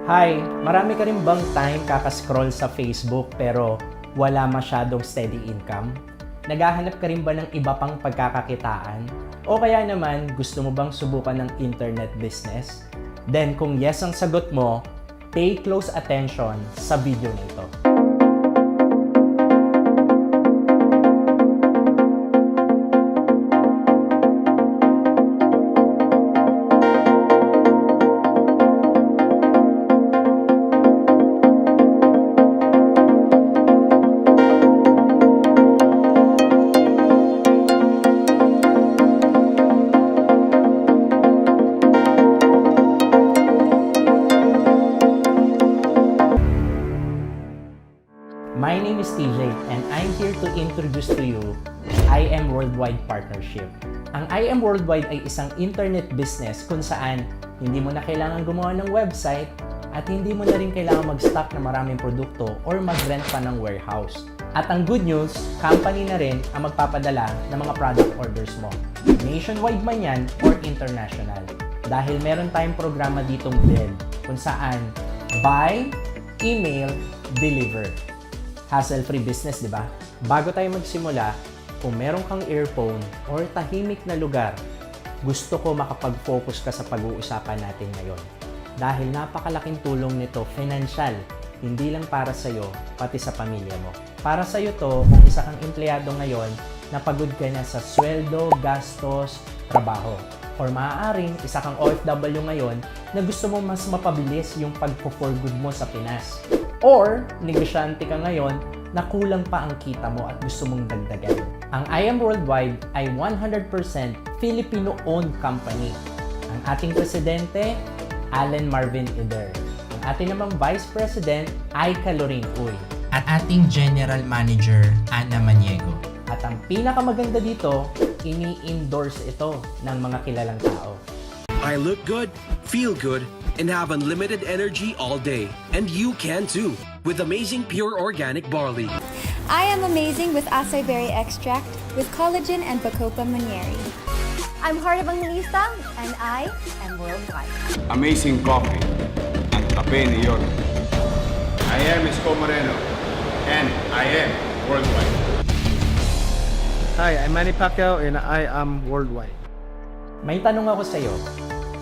Hi, marami ka rin bang time kakascroll sa Facebook pero wala masyadong steady income? Naghahanap ka rin ba ng iba pang pagkakakitaan? O kaya naman gusto mo bang subukan ng internet business? Then kung yes ang sagot mo, pay close attention sa video na ito. My name is TJ and I'm here to introduce to you IM Worldwide Partnership. Ang IM Worldwide ay isang internet business kung saan hindi mo na kailangan gumawa ng website at hindi mo na rin kailangan mag-stock ng maraming produkto or mag-rent pa ng warehouse. At ang good news, company na rin ang magpapadala ng mga product orders mo. Nationwide man yan or international. Dahil meron tayong programa ditong BED kung saan buy, email, deliver. Hassle-free business, di ba? Bago tayo magsimula, kung meron kang earphone or tahimik na lugar, gusto ko makapag-focus ka sa pag-uusapan natin ngayon. Dahil napakalaking tulong nito financial, hindi lang para sa'yo, pati sa pamilya mo. Para sa'yo to, kung isa kang empleyado ngayon, napagod ka na sa sweldo, gastos, trabaho. Or maaaring isa kang OFW ngayon na gusto mo mas mapabilis yung pag-for good mo sa Pinas. Or, negosyante ka ngayon na kulang pa ang kita mo at gusto mong dagdagan. Ang IM Worldwide ay 100% Filipino-owned company. Ang ating presidente, Allen Marvin Eder. Ang ating namang Vice President ay Caloring Uy. At ating General Manager, Ana Maniego. At ang pinakamaganda dito, ini-endorse ito ng mga kilalang tao. I look good, feel good, and have unlimited energy all day. And you can too, with amazing pure organic barley. I am amazing with acai berry extract with collagen and Bacopa Manieri. I'm Heart of Angelista and I am worldwide. Amazing coffee ang Tape ni York. I am Isko Moreno, and I am worldwide. Hi, I'm Manny Pacquiao and I am worldwide. May tanong ako sa iyo.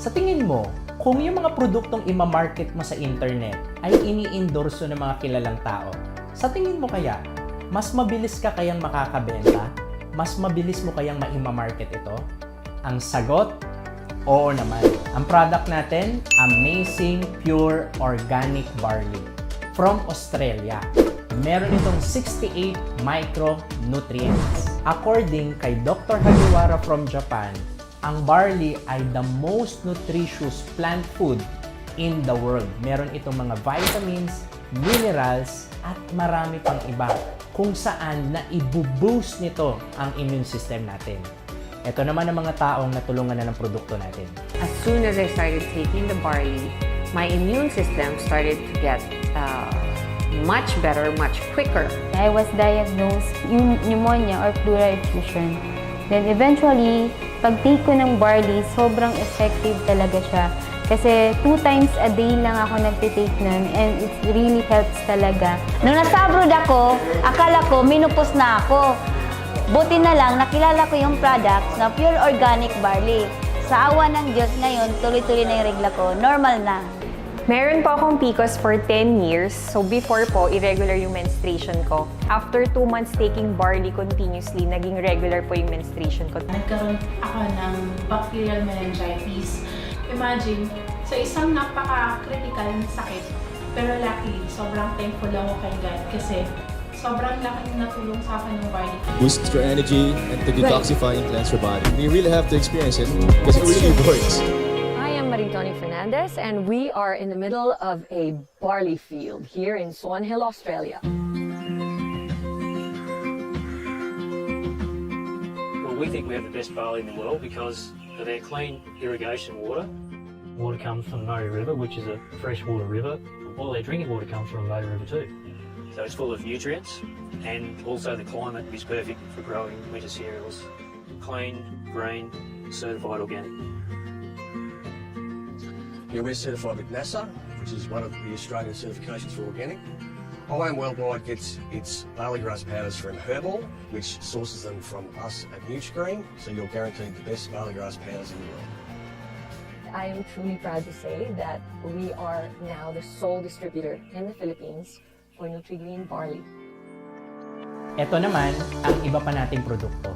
Sa tingin mo, kung yung mga produktong ima-market mo sa internet ay ini-endorso ng mga kilalang tao, sa tingin mo kaya, mas mabilis ka kayang makakabenta? Mas mabilis mo kayang ma-market ito? Ang sagot, oo naman. Ang product natin, Amazing Pure Organic Barley from Australia. Meron itong 68 micronutrients. According kay Dr. Hagiwara from Japan, ang barley ay the most nutritious plant food in the world. Meron itong mga vitamins, minerals, at marami pang iba kung saan na i-boost nito ang immune system natin. Ito naman ang mga taong natulungan na ng produkto natin. As soon as I started taking the barley, my immune system started to get much better, much quicker. I was diagnosed pneumonia or pleural effusion. Then eventually, pag-take ko ng barley, sobrang effective talaga siya. Kasi 2 times a day lang ako nagtitake nun and it really helps talaga. Nung nasa abroad ako, akala ko minupos na ako. Buti na lang, nakilala ko yung product na pure organic barley. Sa awa ng Diyos ngayon, tuloy-tuloy na yung regla ko. Normal na. Meron po akong PCOS for 10 years. So before po, irregular yung menstruation ko. After 2 months taking barley continuously, naging regular po yung menstruation ko. Nagkaroon ako ng bacterial meningitis. Imagine, sa isang napaka-critical na sakit, pero luckily, sobrang thankful ako kay God kasi sobrang laking natulong sa akin ng barley. Boosts your energy and to detoxify and cleanse your body. You really have to experience it because it really works. I am Maritoni Fernandez and we are in the middle of a barley field here in Swan Hill, Australia. Well, we think we have the best barley in the world because of our clean irrigation water. Water comes from Murray River, which is a freshwater river. All their drinking water comes from Murray River too. So it's full of nutrients and also the climate is perfect for growing winter cereals. Clean, green, certified organic. We're certified with NASA, which is one of the Australian certifications for organic. I Am Worldwide gets its barley grass powders from Herbal, which sources them from us at Nutrigreen, so you're guaranteed the best barley grass powders in the world. I am truly proud to say that we are now the sole distributor in the Philippines for Nutrigreen barley. Ito naman ang iba pa nating produkto.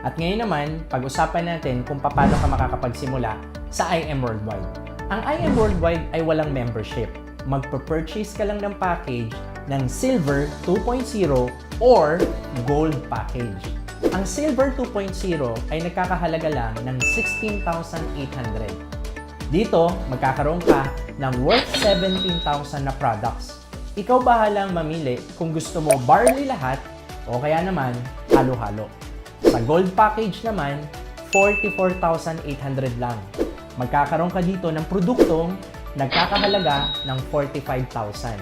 At ngayon naman, pag-usapan natin kung paano ka makakapagsimula sa I Am Worldwide. Ang I Am Worldwide ay walang membership. Magpa-purchase ka lang ng package ng Silver 2.0 or Gold package. Ang Silver 2.0 ay nagkakahalaga lang ng 16,800. Dito, magkakaroon ka ng worth 17,000 na products. Ikaw bahalang mamili kung gusto mo barley lahat o kaya naman halo-halo. Sa Gold package naman, 44,800 lang. Magkakaroon ka dito ng produktong nagkakahalaga ng 45,000.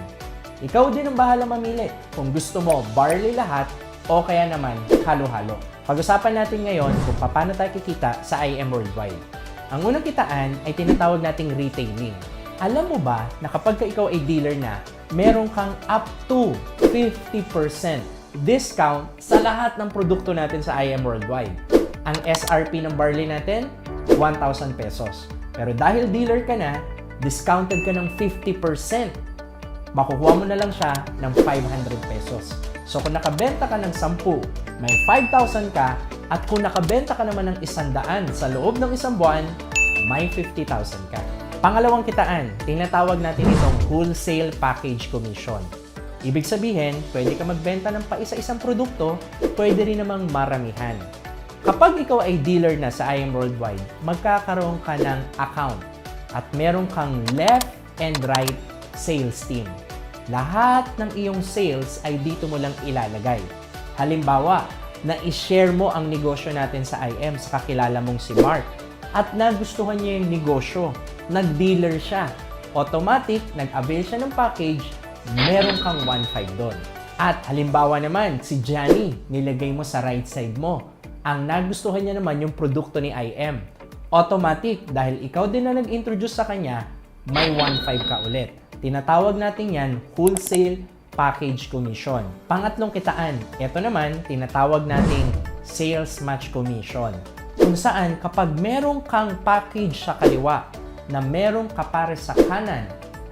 Ikaw din ang bahala mamili kung gusto mo barley lahat o kaya naman halo-halo. Pag-usapan natin ngayon kung paano tayo kikita sa I Am Worldwide. Ang unang kitaan ay tinatawag nating retailing. Alam mo ba na kapag ikaw ay dealer na, meron kang up to 50% discount sa lahat ng produkto natin sa I Am Worldwide. Ang SRP ng barley natin, 1,000 pesos. Pero dahil dealer ka na, discounted ka ng 50%. Makukuha mo na lang siya ng 500 pesos. So kung nakabenta ka ng 10, may 5,000 ka, at kung nakabenta ka naman ng 100 sa loob ng isang buwan, may 50,000 ka. Pangalawang kitaan, tinatawag natin itong wholesale package commission. Ibig sabihin, pwede ka magbenta ng paisa-isang produkto, pwede rin namang maramihan. Kapag ikaw ay dealer na sa I Am Worldwide, magkakaroon ka ng account at meron kang left and right sales team. Lahat ng iyong sales ay dito mo lang ilalagay. Halimbawa, na-share mo ang negosyo natin sa IM sa kakilala mong si Mark at nagustuhan niya yung negosyo, nag-dealer siya. Automatic, nag-avail siya ng package, meron kang 1.5 doon. At halimbawa naman, si Johnny, nilagay mo sa right side mo. Ang nagustuhan niya naman yung produkto ni IM. Automatic, dahil ikaw din na nag-introduce sa kanya, may 1.5 ka ulit. Tinatawag natin yan wholesale package commission. Pangatlong kitaan, ito naman tinatawag nating sales match commission. Kung saan kapag merong kang package sa kaliwa na merong kapare sa kanan,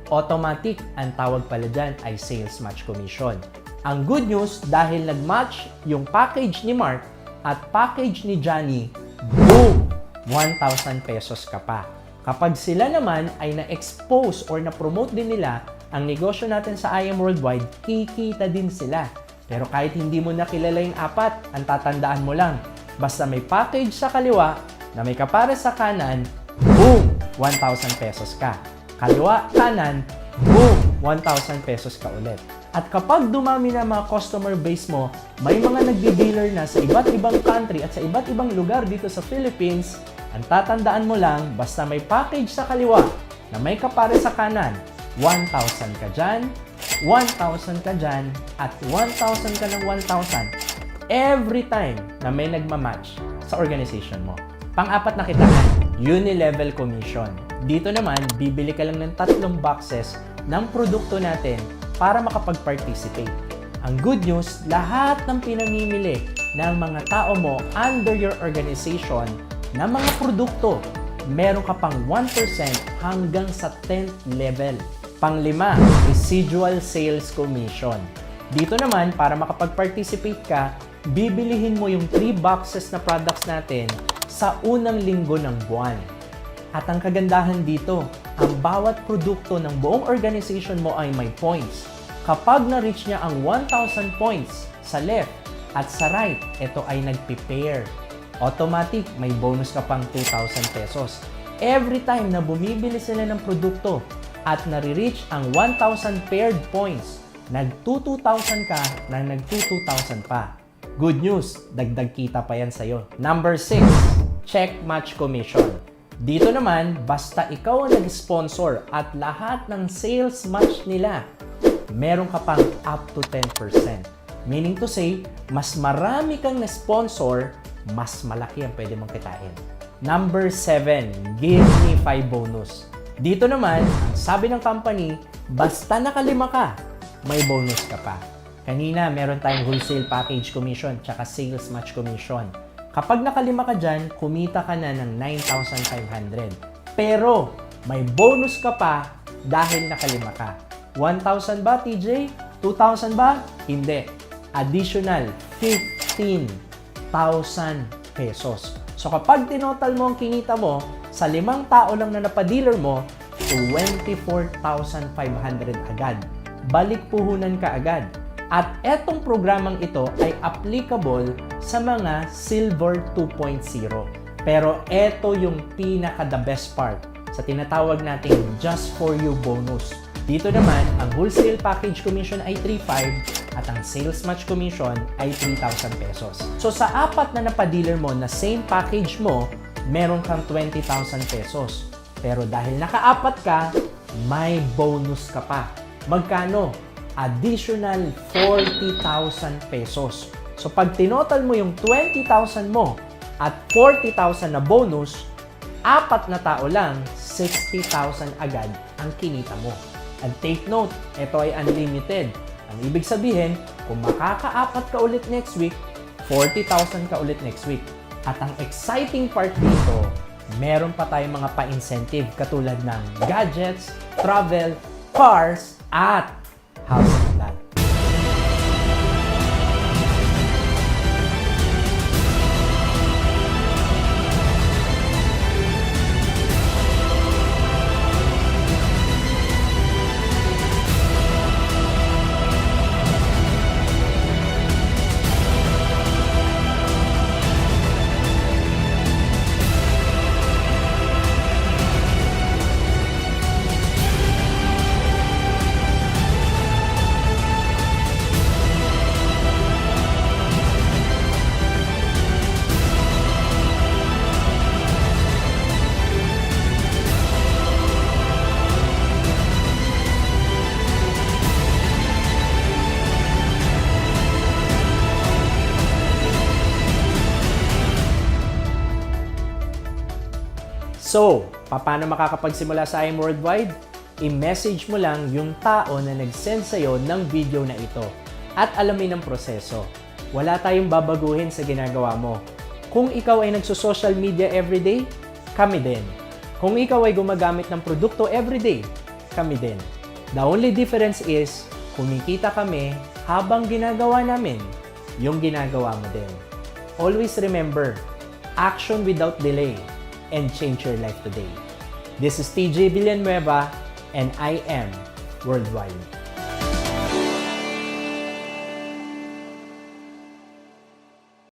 automatic ang tawag pala dyan ay sales match commission. Ang good news, dahil nag-match yung package ni Mark at package ni Johnny, boom! 1,000 pesos ka pa. Kapag sila naman ay na-expose or na-promote din nila ang negosyo natin sa I Am Worldwide, kikita din sila. Pero kahit hindi mo nakilala yung apat, ang tatandaan mo lang, basta may package sa kaliwa na may kapare sa kanan, boom! 1,000 pesos ka. Kaliwa, kanan, boom! 1,000 pesos ka ulit. At kapag dumami na mga customer base mo, may mga nagdi-dealer na sa iba't ibang country at sa iba't ibang lugar dito sa Philippines, ang tatandaan mo lang, basta may package sa kaliwa na may kapare sa kanan, 1,000 ka dyan, 1,000 ka dyan, at 1,000 ka ng 1,000 every time na may nagmamatch sa organization mo. Pang-apat na kitaan, unilevel commission. Dito naman, bibili ka lang ng 3 boxes ng produkto natin para makapag-participate. Ang good news, lahat ng pinamimili ng mga tao mo under your organization na mga produkto, meron ka pang 1% hanggang sa 10th level. Pang-5, residual sales commission. Dito naman, para makapag-participate ka, bibilihin mo yung 3 boxes na products natin sa unang linggo ng buwan. At ang kagandahan dito, ang bawat produkto ng buong organization mo ay may points. Kapag na-reach niya ang 1,000 points sa left at sa right, ito ay nagpi-pair. Automatic, may bonus ka pang 2,000 pesos. Every time na bumibili sila ng produkto at nare-reach ang 1,000 paired points, nag-2,000 ka na nag-2,000 pa. Good news, dagdag kita pa yan sa'yo. Number 6, check match commission. Dito naman, basta ikaw ang nag-sponsor at lahat ng sales match nila, meron ka pang up to 10%. Meaning to say, mas marami kang na-sponsor, mas malaki ang pwede mong kitain. Number 7, give me 5 bonus. Dito naman, ang sabi ng company, basta nakalima ka, may bonus ka pa. Kanina, meron tayong wholesale package commission tsaka sales match commission. Kapag nakalima ka dyan, kumita ka na ng 9,500. Pero, may bonus ka pa dahil nakalima ka. 1,000 ba, TJ? 2,000 ba? Hindi. Additional 15,000 pesos. So kapag tinotal mo ang kinita mo, sa 5 tao lang na napadealer mo, 24,500 agad. Balik puhunan ka agad. At etong programang ito ay applicable sa mga Silver 2.0. Pero eto yung pinaka-the best part sa tinatawag nating Just For You bonus. Dito naman, ang wholesale package commission ay 3,500 at ang sales match commission ay 3,000 pesos. So sa 4 na napadealer mo na same package mo, meron kang 20,000 pesos. Pero dahil naka-4 ka, may bonus ka pa. Magkano? Additional 40,000 pesos. So pag tinotal mo yung 20,000 mo at 40,000 na bonus, 4 na tao lang, 60,000 agad ang kinita mo. And take note, ito ay unlimited. Ang ibig sabihin, kung makaka-4 ka ulit next week, 40,000 ka ulit next week. At ang exciting part dito, meron pa tayong mga pa-incentive katulad ng gadgets, travel, cars, at house and land. So, paano makakapagsimula sa I Am Worldwide? I-message mo lang yung tao na nag-send sa'yo ng video na ito at alamin ang proseso. Wala tayong babaguhin sa ginagawa mo. Kung ikaw ay nagso-social media everyday, kami din. Kung ikaw ay gumagamit ng produkto everyday, kami din. The only difference is, kumikita kami habang ginagawa namin yung ginagawa mo din. Always remember, action without delay and change your life today. This is TJ Villanueva and I Am Worldwide.